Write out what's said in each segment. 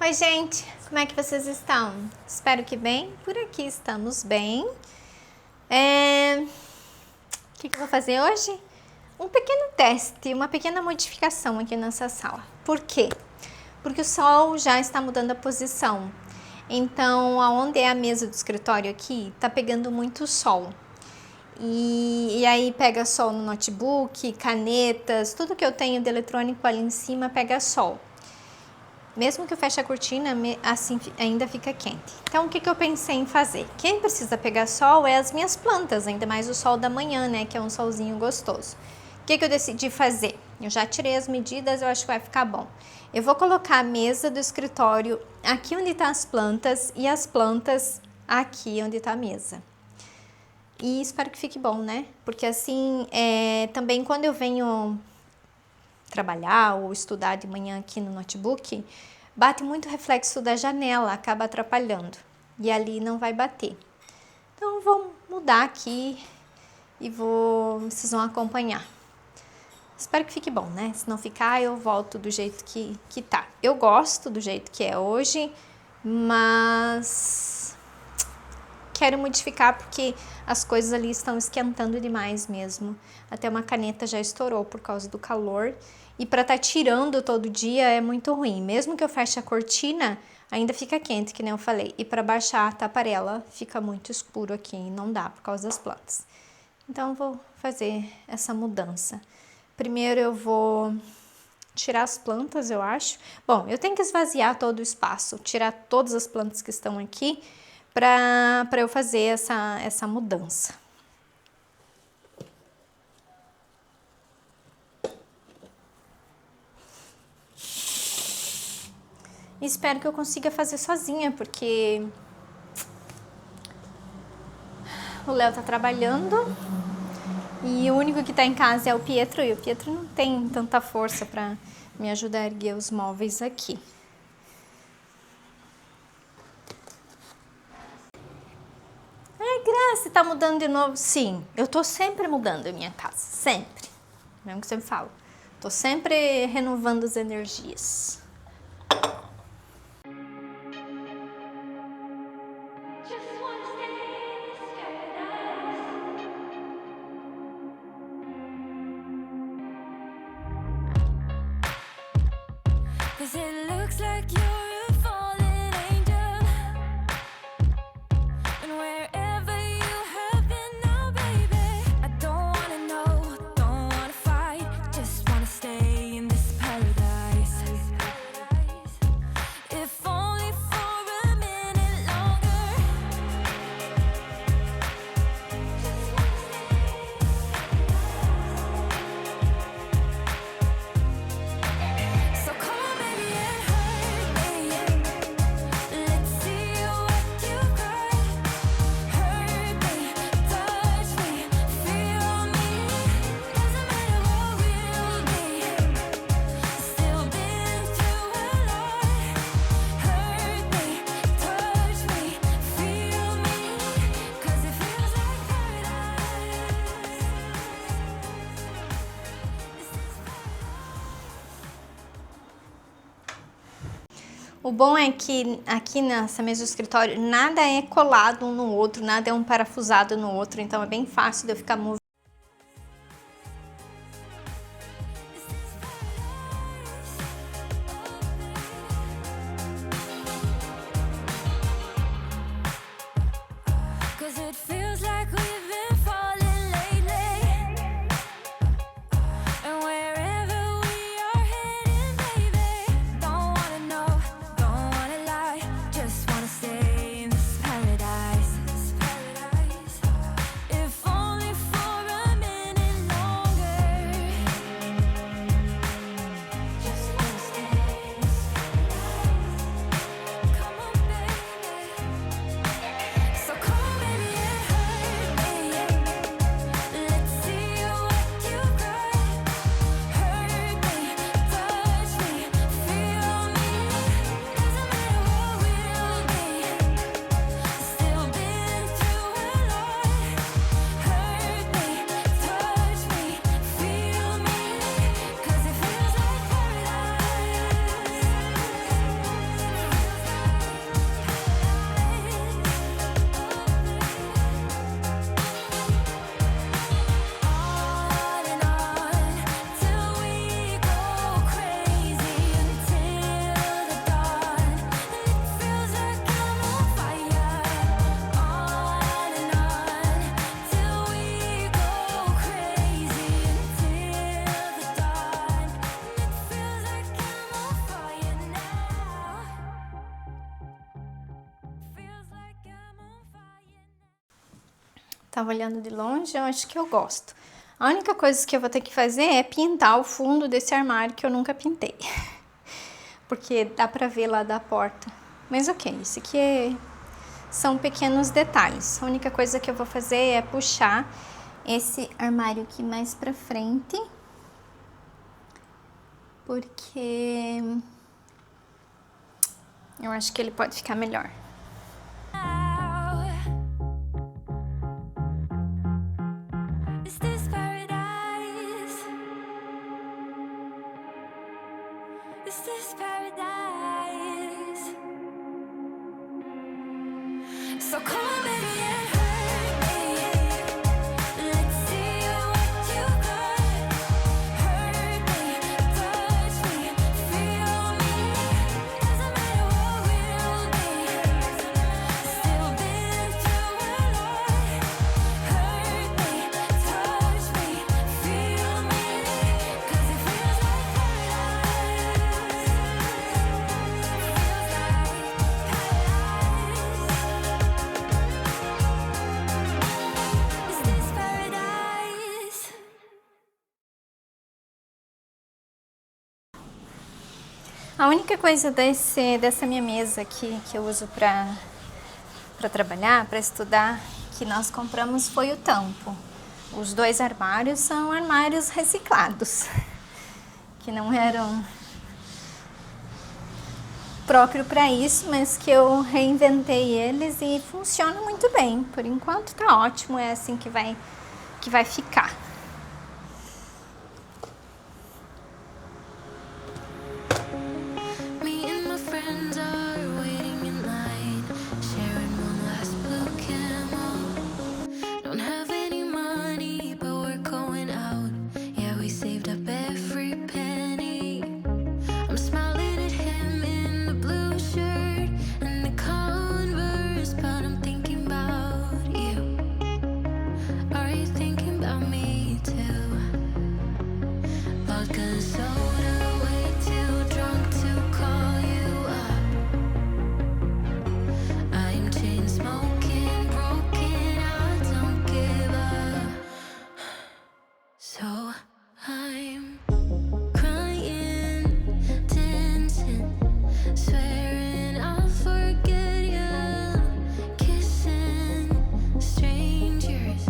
Oi, gente! Como é que vocês estão? Espero que bem. Por aqui estamos bem. O que eu vou fazer hoje? Um pequeno teste, uma pequena modificação aqui nessa sala. Por quê? Porque o sol já está mudando a posição. Então, aonde é a mesa do escritório aqui, tá pegando muito sol. E aí pega sol no notebook, canetas, tudo que eu tenho de eletrônico ali em cima pega sol. Mesmo que eu feche a cortina, assim ainda fica quente. Então, o que eu pensei em fazer? Quem precisa pegar sol é as minhas plantas, ainda mais o sol da manhã, né? Que é um solzinho gostoso. O que eu decidi fazer? Eu já tirei as medidas, eu acho que vai ficar bom. Eu vou colocar a mesa do escritório aqui onde estão as plantas e as plantas aqui onde está a mesa. E espero que fique bom, né? Porque assim, também quando eu venho trabalhar ou estudar de manhã aqui no notebook, bate muito reflexo da janela, acaba atrapalhando. E ali não vai bater. Então, eu vou mudar aqui e vocês vão acompanhar. Espero que fique bom, né? Se não ficar, eu volto do jeito que tá. Eu gosto do jeito que é hoje, mas quero modificar porque as coisas ali estão esquentando demais mesmo. Até uma caneta já estourou por causa do calor. E para estar tirando todo dia é muito ruim. Mesmo que eu feche a cortina, ainda fica quente, que nem eu falei. E para baixar a taparela, fica muito escuro aqui e não dá por causa das plantas. Então, eu vou fazer essa mudança. Primeiro eu vou tirar as plantas, eu acho. Bom, eu tenho que esvaziar todo o espaço, tirar todas as plantas que estão aqui para eu fazer essa mudança. E espero que eu consiga fazer sozinha, porque o Léo tá trabalhando e o único que tá em casa é o Pietro, e o Pietro não tem tanta força para me ajudar a erguer os móveis aqui. Ai, Graça, tá mudando de novo? Sim, eu tô sempre mudando a minha casa, sempre. Mesmo que eu sempre falo. Tô sempre renovando as energias. Cause it looks like you're a fallen angel, and wherever you have been now, baby, I don't wanna know, don't wanna fight, just wanna stay in this paradise. If only for a minute longer. So come on, baby, and hurt me. Let's see what you've got. Hurt me, touch me, feel me. Doesn't matter what we'll be. Still been through a lot. Hurt me, touch me, feel me. 'Cause it feels like paradise. O bom é que aqui nessa mesa do escritório nada é colado um no outro, nada é um parafusado no outro, então é bem fácil de eu ficar movendo. Cause it feels like we've been falling lately. And wherever we are heading, baby, don't wanna know, don't wanna lie, just wanna stay in this paradise. If only for Tava olhando de longe, eu acho que eu gosto. A única coisa que eu vou ter que fazer é pintar o fundo desse armário que eu nunca pintei. Porque dá pra ver lá da porta. Mas ok, isso aqui são pequenos detalhes. A única coisa que eu vou fazer é puxar esse armário aqui mais pra frente. Porque eu acho que ele pode ficar melhor. Is this paradise? Is this paradise? So come on, baby, and hurt me. Let's see what you got. Hurt me, touch me, feel me. Doesn't matter what we'll be. Still been through a lot. Hurt me, touch me, feel me. 'Cause it feels like paradise. Feels like paradise. Is this paradise? A única coisa dessa minha mesa aqui que eu uso para trabalhar, para estudar, que nós compramos foi o tampo. Os 2 armários são armários reciclados, que não eram próprio para isso, mas que eu reinventei eles e funciona muito bem. Por enquanto tá ótimo, é assim que vai ficar. Me and my friends are waiting in line, sharing one last blue camel. Don't have any money, but we're going out. Yeah, we saved up every penny. I'm smiling at him in the blue shirt and the Converse, but I'm thinking about you. Are you thinking about me too? Vodka and soda, way too drunk to call you up. I'm chain smoking, broken, I don't give up. So I'm crying, dancing, swearing I'll forget you. Kissing strangers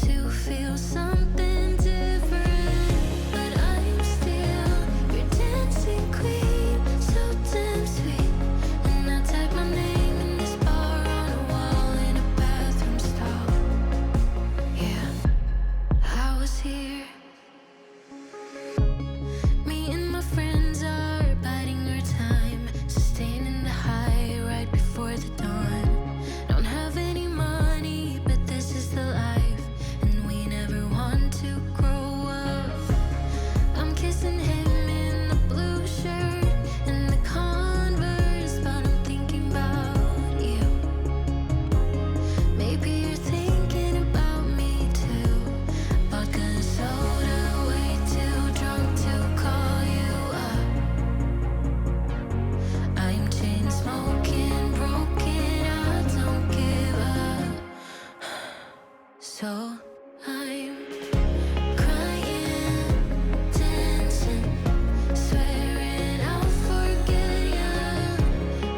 to feel something different. But I'm still your dancing queen, so damn sweet. And I type my name in this bar on a wall in a bathroom stall. Yeah, I was here. Me and my friends are biding our time, sustaining the high right before the dawn. Don't have any money, but this is the life, and we never want to grow up. I'm kissing him in the blue shirt and the Converse, but I'm thinking about you. Maybe you're thinking about me too. Vodka and soda, way too drunk to call you up. I'm chain smoking, broken, I don't give up. So I'm crying, dancing, swearing I'll forget you.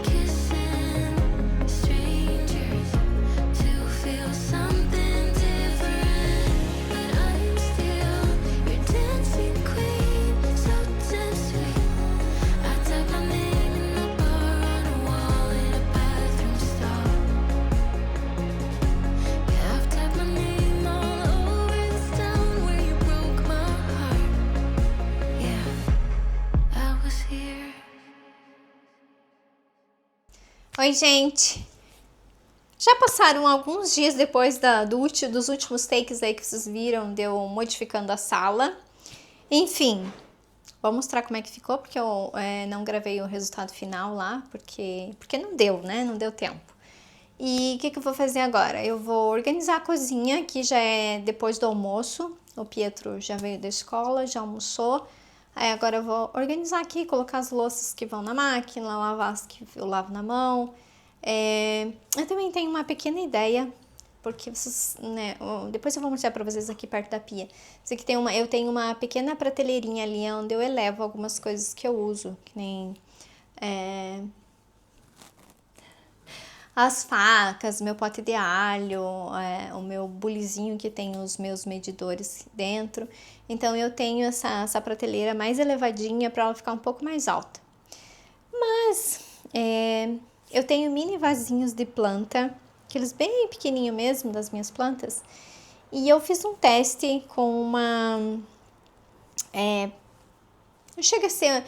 Kissing strangers to feel something different. But I'm still your dancing queen, so damn sweet. I type my name in the bar on a wall in a bathroom stall. Yeah, I've typed my name all over this town where you broke my heart. Yeah, I was here. Oi, gente! Já passaram alguns dias depois dos últimos takes aí que vocês viram, de eu modificando a sala. Enfim, vou mostrar como é que ficou, porque eu não gravei o resultado final lá, porque não deu, né? Não deu tempo. E o que eu vou fazer agora? Eu vou organizar a cozinha, que já é depois do almoço. O Pietro já veio da escola, já almoçou. Aí agora eu vou organizar aqui, colocar as louças que vão na máquina, lavar as que eu lavo na mão. Eu também tenho uma pequena ideia, porque vocês, né, depois eu vou mostrar pra vocês aqui perto da pia. Isso aqui eu tenho uma pequena prateleirinha ali onde eu elevo algumas coisas que eu uso, que nem as facas, meu pote de alho, o meu bulizinho que tem os meus medidores dentro. Então eu tenho essa prateleira mais elevadinha para ela ficar um pouco mais alta. Mas eu tenho mini vasinhos de planta, aqueles bem pequenininho mesmo das minhas plantas. E eu fiz um teste com uma... não chega a ser...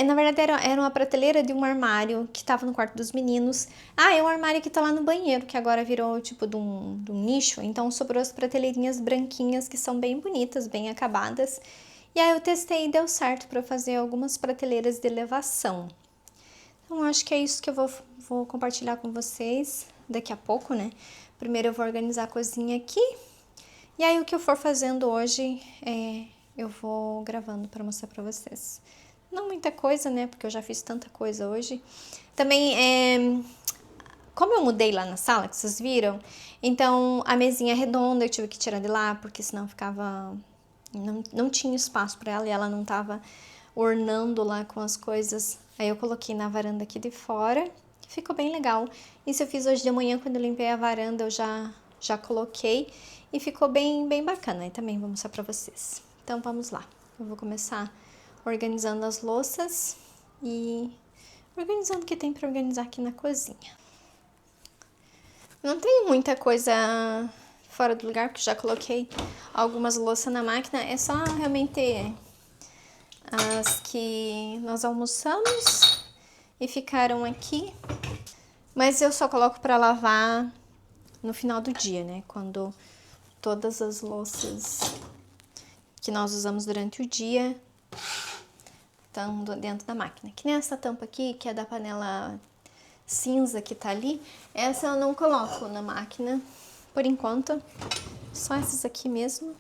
na verdade era uma prateleira de um armário que tava no quarto dos meninos. É um armário que tá lá no banheiro, que agora virou tipo de um nicho. Então sobrou as prateleirinhas branquinhas que são bem bonitas, bem acabadas. E aí eu testei e deu certo para fazer algumas prateleiras de elevação. Então acho que é isso que eu vou compartilhar com vocês daqui a pouco, né? Primeiro eu vou organizar a cozinha aqui. E aí o que eu for fazendo hoje, eu vou gravando para mostrar para vocês. Não muita coisa, né? Porque eu já fiz tanta coisa hoje. Também, como eu mudei lá na sala, que vocês viram, então a mesinha redonda eu tive que tirar de lá, porque senão ficava... Não tinha espaço para ela e ela não tava ornando lá com as coisas. Aí eu coloquei na varanda aqui de fora, ficou bem legal. Isso eu fiz hoje de manhã, quando eu limpei a varanda, eu já coloquei e ficou bem bacana. E também vou mostrar pra vocês. Então vamos lá, eu vou começar organizando as louças e organizando o que tem pra organizar aqui na cozinha. Não tem muita coisa fora do lugar, porque já coloquei algumas louças na máquina. É só realmente as que nós almoçamos e ficaram aqui. Mas eu só coloco para lavar no final do dia, né? Quando todas as louças que nós usamos durante o dia estão dentro da máquina. Que nem essa tampa aqui, que é da panela cinza que tá ali, essa eu não coloco na máquina por enquanto, só essas aqui mesmo.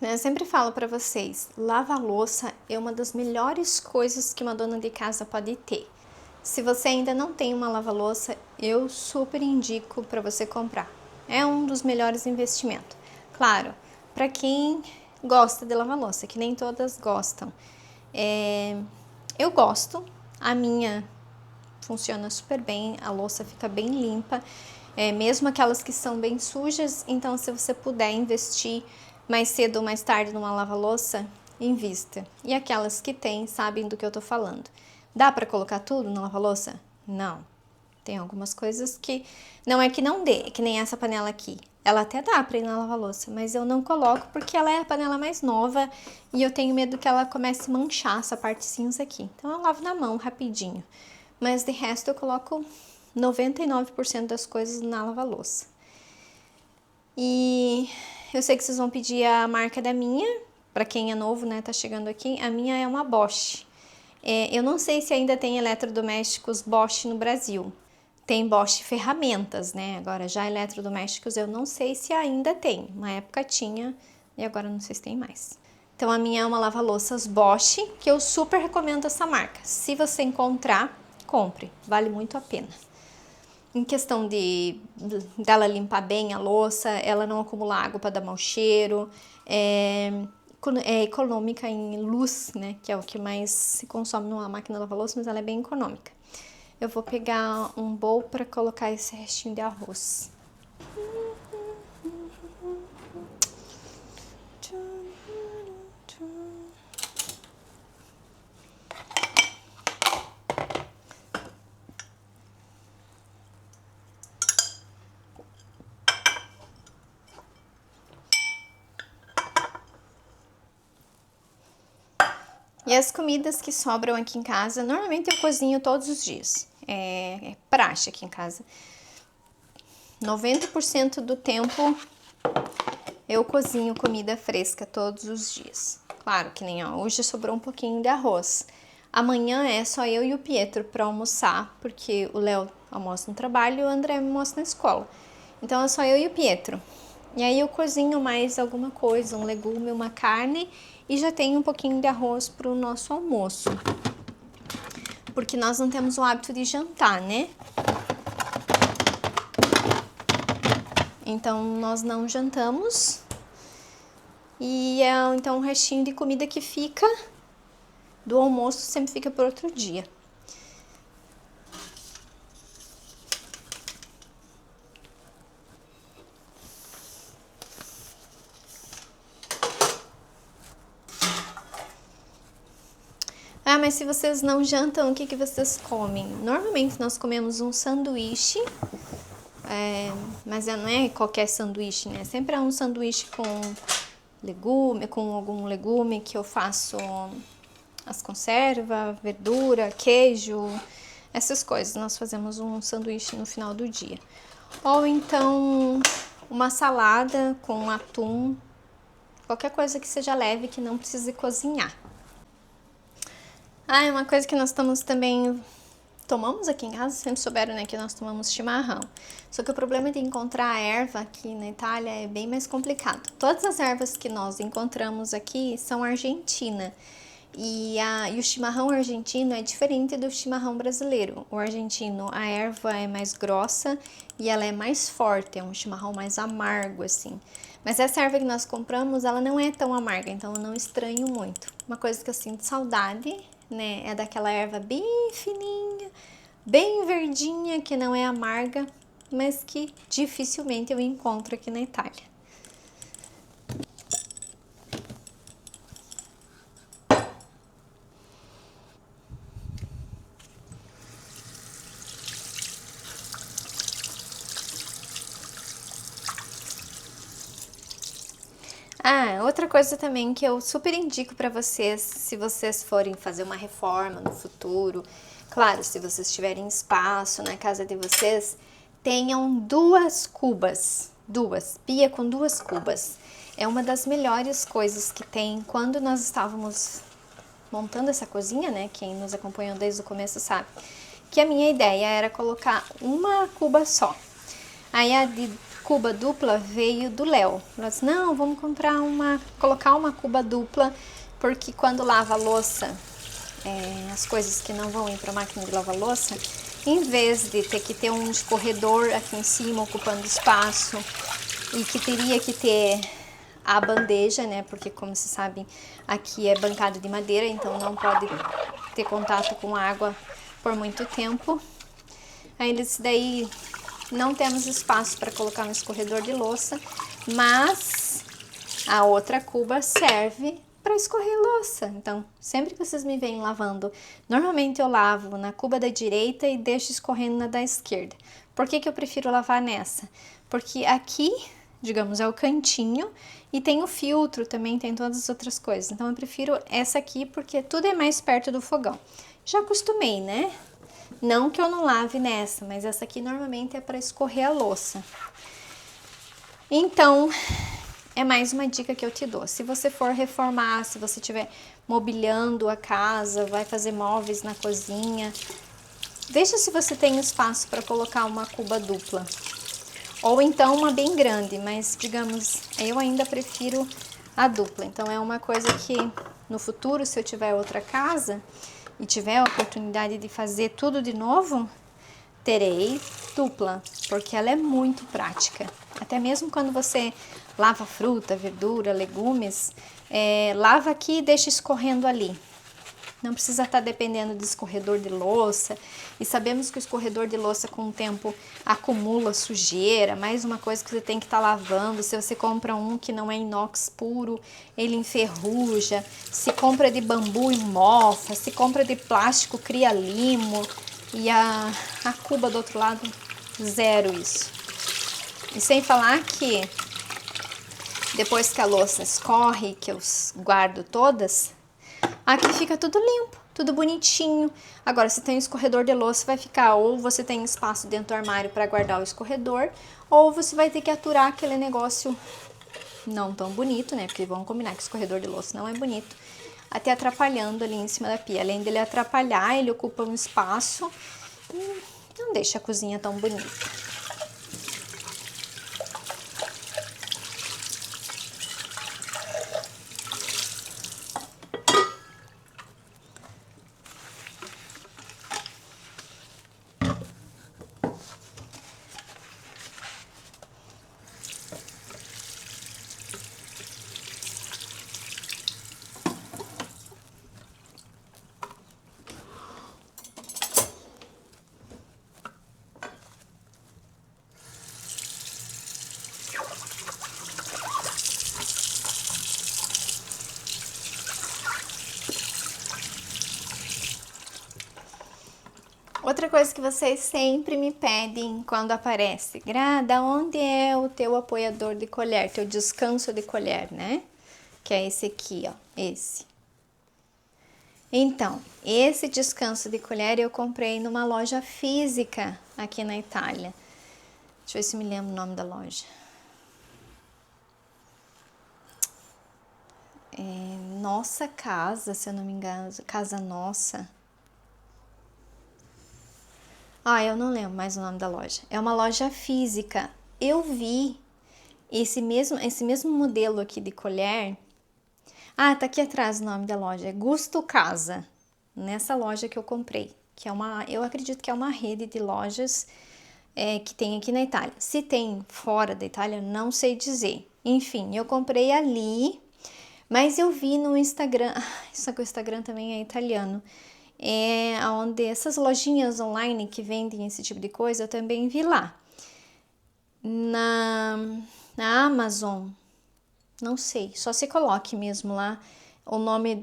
Eu sempre falo pra vocês, lavar louça é uma das melhores coisas que uma dona de casa pode ter. Se você ainda não tem uma lava-louça, eu super indico para você comprar. É um dos melhores investimentos. Claro, para quem gosta de lavar louça, que nem todas gostam. Eu gosto, a minha funciona super bem, a louça fica bem limpa, mesmo aquelas que são bem sujas. Então, se você puder investir mais cedo ou mais tarde numa lava-louça, invista. E aquelas que tem, sabem do que eu tô falando. Dá para colocar tudo na lava-louça? Não. Tem algumas coisas que não é que não dê, que nem essa panela aqui. Ela até dá para ir na lava-louça, mas eu não coloco porque ela é a panela mais nova e eu tenho medo que ela comece a manchar essa parte cinza aqui. Então eu lavo na mão rapidinho. Mas de resto eu coloco 99% das coisas na lava-louça. E eu sei que vocês vão pedir a marca da minha, para quem é novo, né, tá chegando aqui. A minha é uma Bosch. Eu não sei se ainda tem eletrodomésticos Bosch no Brasil. Tem Bosch ferramentas, né? Agora já eletrodomésticos eu não sei se ainda tem. Uma época tinha e agora não sei se tem mais. Então a minha é uma lava-louças Bosch, que eu super recomendo essa marca. Se você encontrar, compre, vale muito a pena. Em questão dela limpar bem a louça, ela não acumula água para dar mau cheiro, é econômica em luz, né, que é o que mais se consome numa máquina de lavar louça, mas ela é bem econômica. Eu vou pegar um bowl para colocar esse restinho de arroz. E as comidas que sobram aqui em casa, normalmente eu cozinho todos os dias. É praxe aqui em casa. 90% do tempo eu cozinho comida fresca todos os dias. Claro que nem hoje sobrou um pouquinho de arroz. Amanhã é só eu e o Pietro para almoçar, porque o Léo almoça no trabalho e o André almoça na escola. Então é só eu e o Pietro. E aí eu cozinho mais alguma coisa, um legume, uma carne e já tenho um pouquinho de arroz para o nosso almoço. Porque nós não temos o hábito de jantar, né? Então nós não jantamos. E então o restinho de comida que fica do almoço sempre fica para outro dia. Ah, mas se vocês não jantam, o que que vocês comem? Normalmente nós comemos um sanduíche, mas não é qualquer sanduíche, né? Sempre é um sanduíche com legume, com algum legume que eu faço as conservas, verdura, queijo, essas coisas. Nós fazemos um sanduíche no final do dia. Ou então uma salada com atum, qualquer coisa que seja leve, que não precise cozinhar. Ah, é uma coisa que nós tomamos aqui em casa, sempre souberam, né, que nós tomamos chimarrão. Só que o problema de encontrar a erva aqui na Itália é bem mais complicado. Todas as ervas que nós encontramos aqui são argentina. E o chimarrão argentino é diferente do chimarrão brasileiro. O argentino, a erva é mais grossa e ela é mais forte, é um chimarrão mais amargo, assim. Mas essa erva que nós compramos, ela não é tão amarga, então eu não estranho muito. Uma coisa que eu sinto saudade, né, é daquela erva bem fininha, bem verdinha, que não é amarga, mas que dificilmente eu encontro aqui na Itália. Ah, outra coisa também que eu super indico para vocês, se vocês forem fazer uma reforma no futuro, claro, se vocês tiverem espaço na casa de vocês, tenham duas cubas, pia com duas cubas. É uma das melhores coisas que tem. Quando nós estávamos montando essa cozinha, né, quem nos acompanhou desde o começo sabe, que a minha ideia era colocar uma cuba só. Aí a de cuba dupla veio do Léo. Ele disse, não, vamos colocar uma cuba dupla, porque quando lava a louça, as coisas que não vão ir para a máquina de lavar louça, em vez de ter que ter um escorredor aqui em cima ocupando espaço e que teria que ter a bandeja, né? Porque como vocês sabem, aqui é bancada de madeira, então não pode ter contato com água por muito tempo. Aí ele disse, daí não temos espaço para colocar um escorredor de louça, mas a outra cuba serve para escorrer louça. Então, sempre que vocês me veem lavando, normalmente eu lavo na cuba da direita e deixo escorrendo na da esquerda. Por que que eu prefiro lavar nessa? Porque aqui, digamos, é o cantinho e tem o filtro também, tem todas as outras coisas. Então, eu prefiro essa aqui porque tudo é mais perto do fogão. Já acostumei, né? Não que eu não lave nessa, mas essa aqui normalmente é para escorrer a louça. Então, é mais uma dica que eu te dou. Se você for reformar, se você estiver mobiliando a casa, vai fazer móveis na cozinha, veja se você tem espaço para colocar uma cuba dupla. Ou então uma bem grande, mas digamos, eu ainda prefiro a dupla. Então, é uma coisa que no futuro, se eu tiver outra casa e tiver a oportunidade de fazer tudo de novo, terei dupla, porque ela é muito prática. Até mesmo quando você lava fruta, verdura, legumes, lava aqui e deixa escorrendo ali. Não precisa estar dependendo de escorredor de louça. E sabemos que o escorredor de louça com o tempo acumula sujeira. Mais uma coisa que você tem que estar lavando. Se você compra um que não é inox puro, ele enferruja. Se compra de bambu e mofa. Se compra de plástico, cria limo. E a cuba do outro lado, zero isso. E sem falar que depois que a louça escorre, que eu guardo todas, Aqui fica tudo limpo, tudo bonitinho. Agora, se tem um escorredor de louça, vai ficar ou você tem espaço dentro do armário para guardar o escorredor, ou você vai ter que aturar aquele negócio não tão bonito, né? Porque vamos combinar que o escorredor de louça não é bonito. Até atrapalhando ali em cima da pia. Além dele atrapalhar, ele ocupa um espaço e não deixa a cozinha tão bonita. Outra coisa que vocês sempre me pedem quando aparece, Grada, onde é o teu apoiador de colher, teu descanso de colher, né? Que é esse aqui, ó, esse. Então, esse descanso de colher eu comprei numa loja física aqui na Itália. Deixa eu ver se me lembro o nome da loja. Nossa Casa, se eu não me engano, Casa Nossa. Eu não lembro mais o nome da loja. É uma loja física. Eu vi esse mesmo modelo aqui de colher. Tá aqui atrás o nome da loja. É Gusto Casa. Nessa loja que eu comprei. Que é eu acredito que é uma rede de lojas que tem aqui na Itália. Se tem fora da Itália, não sei dizer. Enfim, eu comprei ali. Mas eu vi no Instagram. Só que o Instagram também é italiano. Onde essas lojinhas online que vendem esse tipo de coisa, eu também vi lá. Na Amazon, não sei, só se coloque mesmo lá o nome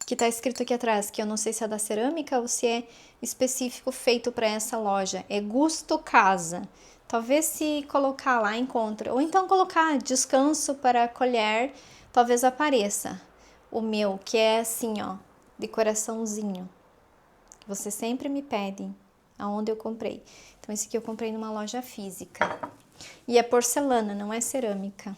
que tá escrito aqui atrás, que eu não sei se é da cerâmica ou se é específico feito para essa loja. É Gusto Casa. Talvez se colocar lá encontre, ou então colocar descanso para colher, talvez apareça o meu, que é assim, ó, de coraçãozinho, que vocês sempre me pedem aonde eu comprei. Então esse aqui eu comprei numa loja física e é porcelana, não é cerâmica.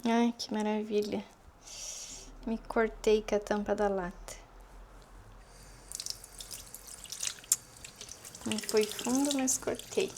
Ai, que maravilha. Me cortei com a tampa da lata. Não foi fundo, mas cortei.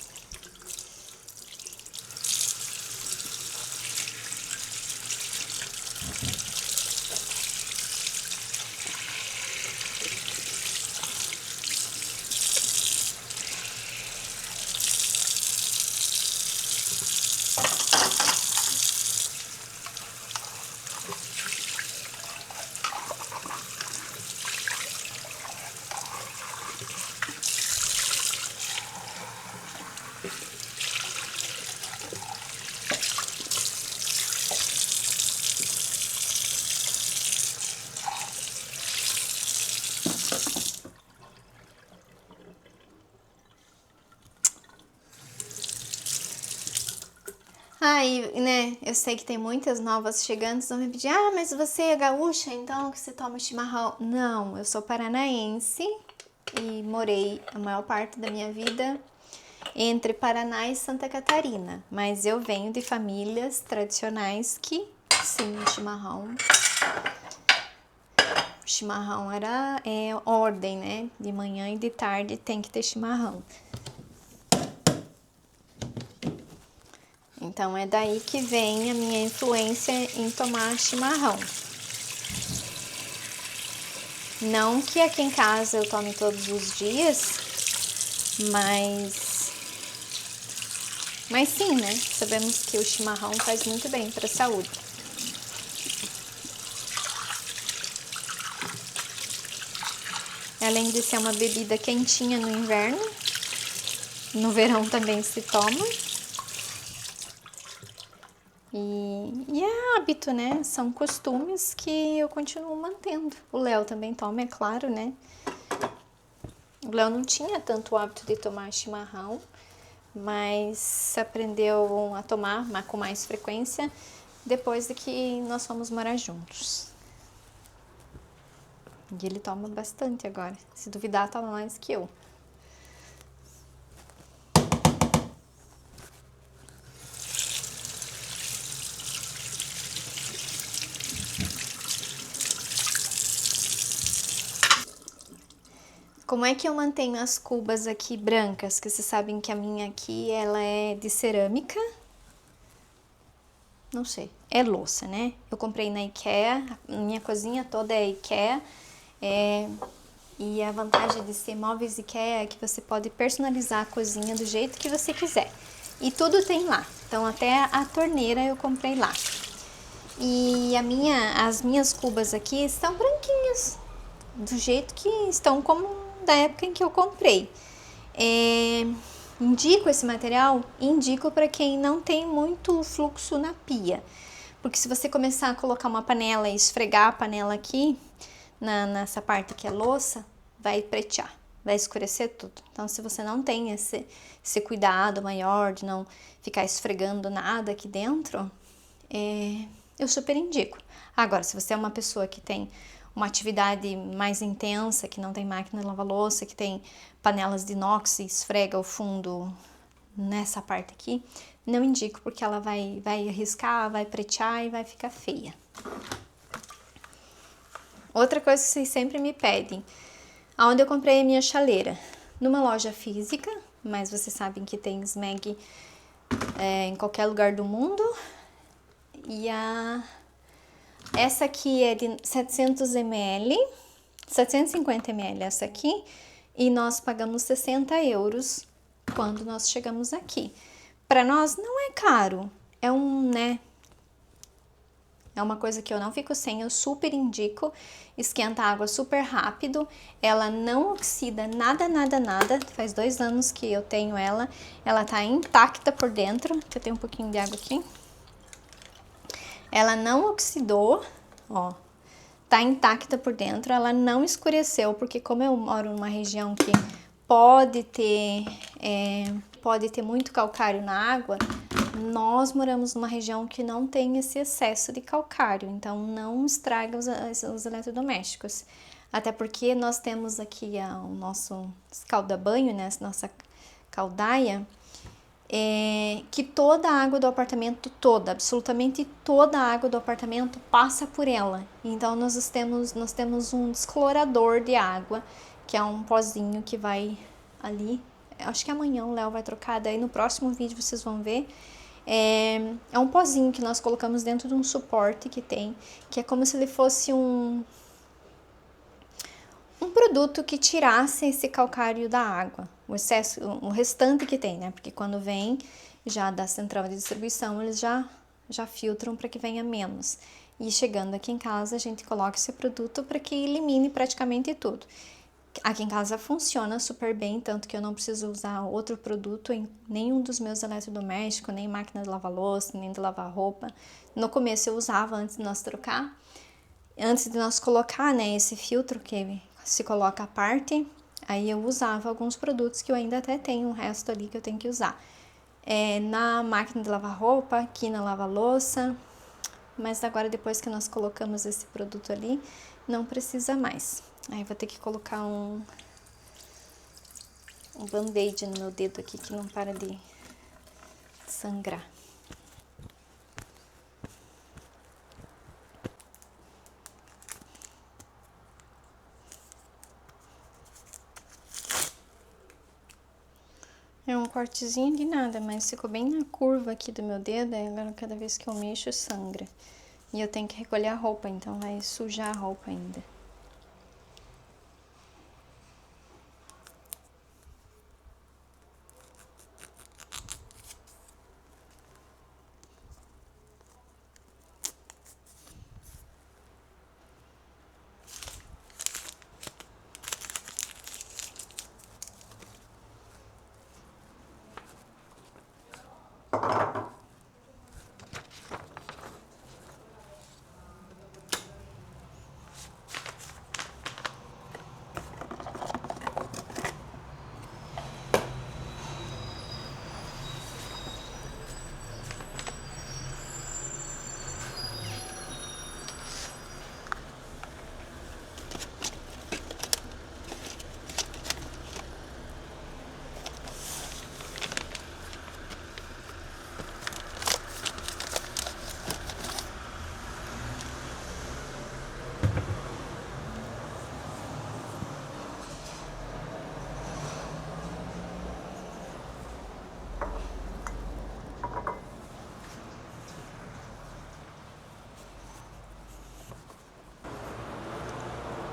Né, eu sei que tem muitas novas chegantes, vão me pedir, mas você é gaúcha, então que você toma chimarrão? Não, eu sou paranaense e morei a maior parte da minha vida entre Paraná e Santa Catarina, mas eu venho de famílias tradicionais que, sim, chimarrão era ordem, né, de manhã e de tarde tem que ter chimarrão. Então, é daí que vem a minha influência em tomar chimarrão. Não que aqui em casa eu tome todos os dias, mas sim, né? Sabemos que o chimarrão faz muito bem para a saúde. Além de ser uma bebida quentinha no inverno, no verão também se toma. E é hábito, né? São costumes que eu continuo mantendo. O Léo também toma, é claro, né? O Léo não tinha tanto hábito de tomar chimarrão, mas aprendeu a tomar com mais frequência depois de que nós fomos morar juntos. E ele toma bastante agora. Se duvidar, toma mais que eu. Como é que eu mantenho as cubas aqui brancas? Que vocês sabem que a minha aqui, ela é de cerâmica. Não sei, é louça, né? Eu comprei na IKEA, minha cozinha toda é IKEA. E a vantagem de ser móveis IKEA é que você pode personalizar a cozinha do jeito que você quiser. E tudo tem lá. Então até a torneira eu comprei lá. E as minhas cubas aqui estão branquinhas, do jeito que estão como da época em que eu comprei. Indico esse material? Indico para quem não tem muito fluxo na pia. Porque se você começar a colocar uma panela e esfregar a panela aqui, nessa parte que é louça, vai pretear, vai escurecer tudo. Então, se você não tem esse cuidado maior de não ficar esfregando nada aqui dentro, eu super indico. Agora, se você é uma pessoa que tem uma atividade mais intensa, que não tem máquina de lavar louça, que tem panelas de inox e esfrega o fundo nessa parte aqui, não indico, porque ela vai riscar, vai pretear e vai ficar feia. Outra coisa que vocês sempre me pedem, aonde eu comprei a minha chaleira? Numa loja física, mas vocês sabem que tem Smeg em qualquer lugar do mundo. E essa aqui é de 700 ml, 750 ml essa aqui, e nós pagamos 60 euros quando nós chegamos aqui. Para nós não é caro, é uma coisa que eu não fico sem, eu super indico. Esquenta a água super rápido, ela não oxida nada, faz 2 anos que eu tenho ela tá intacta por dentro, eu tenho um pouquinho de água aqui. Ela não oxidou, ó, tá intacta por dentro, ela não escureceu, porque como eu moro numa região que pode ter muito calcário na água, nós moramos numa região que não tem esse excesso de calcário, então não estraga os eletrodomésticos. Até porque nós temos aqui o nosso escalda-banho, né, nossa caldaia, que toda a água do apartamento, absolutamente toda a água do apartamento passa por ela. Então nós temos um desclorador de água, que é um pozinho que vai ali. Acho que amanhã o Léo vai trocar, daí no próximo vídeo vocês vão ver. É um pozinho que nós colocamos dentro de um suporte que é como se ele fosse um produto que tirasse esse calcário da água, o restante que tem, né? Porque quando vem já da central de distribuição, eles já filtram para que venha menos. E chegando aqui em casa, a gente coloca esse produto para que elimine praticamente tudo. Aqui em casa funciona super bem, tanto que eu não preciso usar outro produto em nenhum dos meus eletrodomésticos, nem máquina de lavar louça, nem de lavar roupa. No começo eu usava antes de nós trocar, antes de nós colocar, né, esse filtro que se coloca à parte, aí eu usava alguns produtos que eu ainda até tenho um resto ali que eu tenho que usar. Na máquina de lavar roupa, aqui na lava-louça, mas agora depois que nós colocamos esse produto ali, não precisa mais. Aí vou ter que colocar um band-aid no meu dedo aqui que não para de sangrar. É um cortezinho de nada, mas ficou bem na curva aqui do meu dedo, aí agora cada vez que eu mexo sangra. E eu tenho que recolher a roupa, então vai sujar a roupa ainda.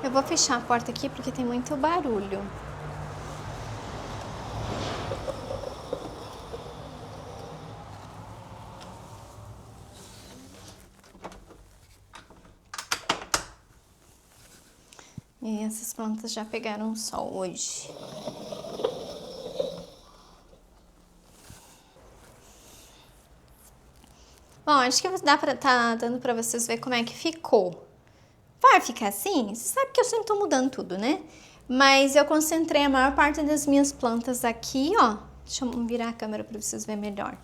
Eu vou fechar a porta aqui porque tem muito barulho. E essas plantas já pegaram sol hoje. Bom, acho que tá dando pra vocês ver como é que ficou. Vai ficar assim? Você sabe que eu sempre tô mudando tudo, né? Mas eu concentrei a maior parte das minhas plantas aqui, ó. Deixa eu virar a câmera pra vocês verem melhor.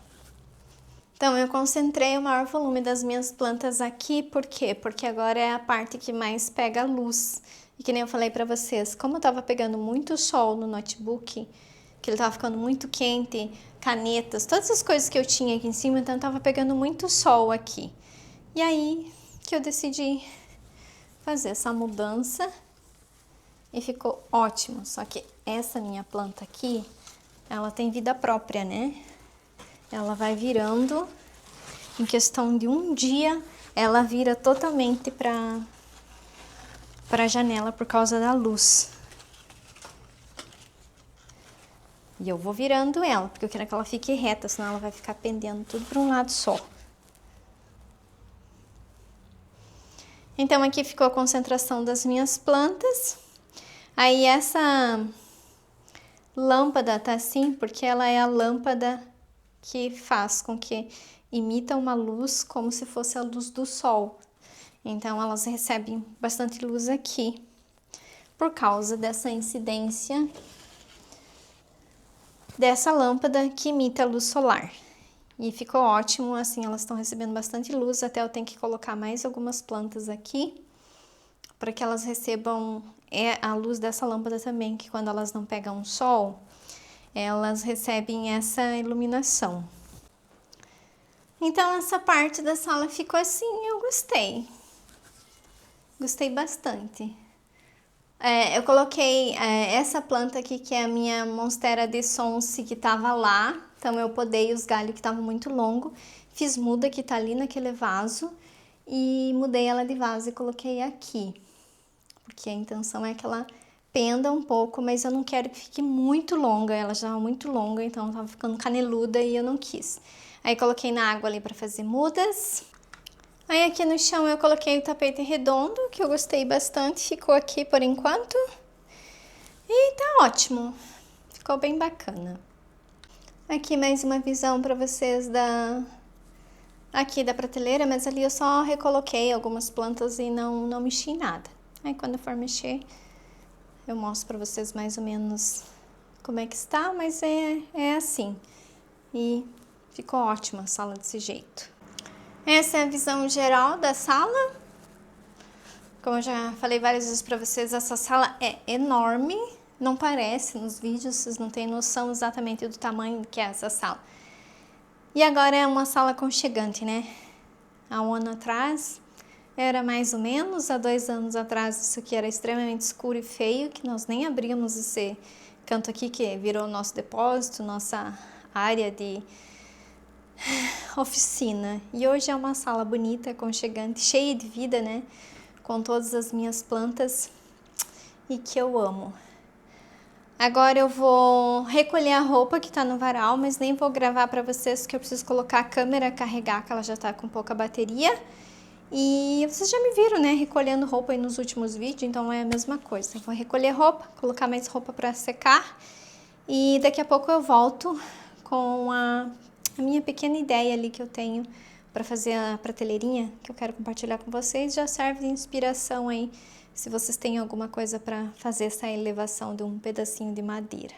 Então, eu concentrei o maior volume das minhas plantas aqui, por quê? Porque agora é a parte que mais pega luz. E que nem eu falei pra vocês, como eu tava pegando muito sol no notebook, que ele tava ficando muito quente, canetas, todas as coisas que eu tinha aqui em cima, então tava pegando muito sol aqui. E aí que eu decidi fazer essa mudança e ficou ótimo. Só que essa minha planta aqui, ela tem vida própria, né? Ela vai virando, em questão de um dia, ela vira totalmente para a janela por causa da luz. E eu vou virando ela, porque eu quero que ela fique reta, senão ela vai ficar pendendo tudo para um lado só. Então, aqui ficou a concentração das minhas plantas. Aí, essa lâmpada tá assim, porque ela é a lâmpada que faz com que imita uma luz como se fosse a luz do sol. Então, elas recebem bastante luz aqui, por causa dessa incidência dessa lâmpada que imita a luz solar. E ficou ótimo, assim, elas estão recebendo bastante luz, até eu tenho que colocar mais algumas plantas aqui, para que elas recebam a luz dessa lâmpada também, que quando elas não pegam sol, elas recebem essa iluminação. Então, essa parte da sala ficou assim, eu gostei. Gostei bastante. Eu coloquei essa planta aqui, que é a minha Monstera de Sonce, que tava lá. Então, eu podei os galhos que estavam muito longos. Fiz muda, que tá ali naquele vaso. E mudei ela de vaso e coloquei aqui. Porque a intenção é que ela penda um pouco, mas eu não quero que fique muito longa. Ela já é muito longa, então tava ficando caneluda e eu não quis. Aí, coloquei na água ali pra fazer mudas. Aí, aqui no chão eu coloquei o tapete redondo, que eu gostei bastante. Ficou aqui por enquanto. E tá ótimo. Ficou bem bacana. Aqui mais uma visão pra vocês aqui da prateleira, mas ali eu só recoloquei algumas plantas e não mexi em nada. Aí, quando eu for mexer, eu mostro pra vocês mais ou menos como é que está, mas é assim. E ficou ótima a sala desse jeito. Essa é a visão geral da sala. Como eu já falei várias vezes pra vocês, essa sala é enorme. Não parece nos vídeos, vocês não têm noção exatamente do tamanho que é essa sala. E agora é uma sala aconchegante, né? Há um ano atrás era mais ou menos, há 2 anos atrás isso aqui era extremamente escuro e feio, que nós nem abríamos esse canto aqui, que virou nosso depósito, nossa área de oficina. E hoje é uma sala bonita, aconchegante, cheia de vida, né? Com todas as minhas plantas e que eu amo. Agora eu vou recolher a roupa que tá no varal, mas nem vou gravar pra vocês, porque eu preciso colocar a câmera carregar, que ela já tá com pouca bateria. E vocês já me viram, né, recolhendo roupa aí nos últimos vídeos, então é a mesma coisa. Eu vou recolher roupa, colocar mais roupa pra secar. E daqui a pouco eu volto com a minha pequena ideia ali que eu tenho para fazer a prateleirinha, que eu quero compartilhar com vocês. Já serve de inspiração aí, se vocês têm alguma coisa para fazer essa elevação de um pedacinho de madeira.